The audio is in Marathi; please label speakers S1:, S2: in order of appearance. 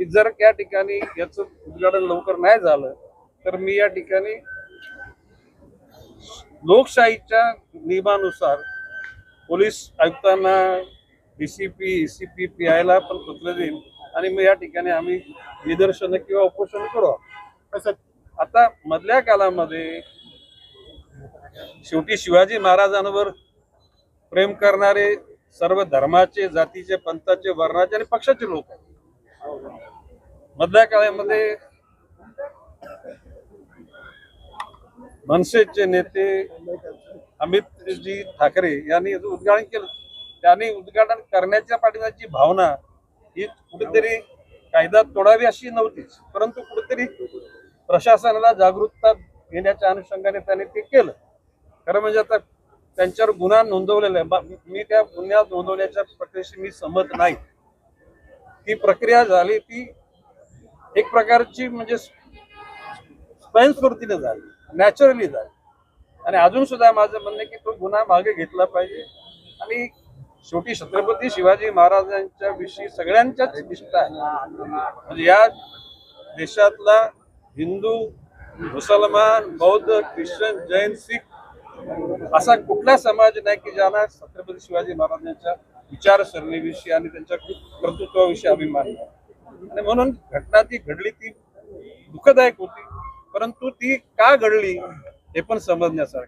S1: की जर त्या ठिकाणी याचं उद्घाटन लवकर नाही झालं तर मी या ठिकाणी लोकशाहीच्या नियमानुसार पोलीस आयुक्तांना, डीसीपी, एसीपी, पीआयला पण पत्र देईन आणि मग या ठिकाणी आम्ही निदर्शन किंवा उपोषण करू. आता मधल्या काळामध्ये शेवटी शिवाजी महाराजांवर प्रेम करणारे सर्व धर्माचे, जातीचे, पंथाचे, वर्णाचे आणि पक्षाचे लोक आहेत. मधल्या काळामध्ये मनसेचे नेते अमितजी ठाकरे यांनी उद्घाटन केलं. त्यांनी उद्घाटन करण्याच्या पाठीमागची भावना ही कुठेतरी कायदा तोडावी अशी नव्हतीच, परंतु कुठेतरी प्रशासनाला जागरूकता घेण्याच्या अनुषंगाने त्यांनी ते केलं. खरं म्हणजे आता त्यांच्यावर गुन्हा नोंदवलेला आहे. मी त्या गुन्हा नोंदवण्याच्या प्रक्रियेशी मी सहमत नाही. ती प्रक्रिया झाली ती एक प्रकारची म्हणजे स्वयंस्फूर्तीने झाली, नॅचरली झाली. आणि अजून सुद्धा माझं म्हणणं की तो गुन्हा मागे घेतला पाहिजे. आणि शेवटी छत्रपती शिवाजी महाराजांच्या विषयी सगळ्यांच्याच निष्ठा आहे. म्हणजे या देशातला हिंदू, मुसलमान, बौद्ध, ख्रिश्चन, जैन, शीख असा कुठला समाज नाही की ज्यांना छत्रपती शिवाजी महाराजांच्या विचारसरणीविषयी आणि त्यांच्या कर्तृत्वाविषयी अभिमान नाही. आणि म्हणून घटना ती घडली ती दुःखदायक होती, परंतु ती का घडली हे पण समजण्यासारखं.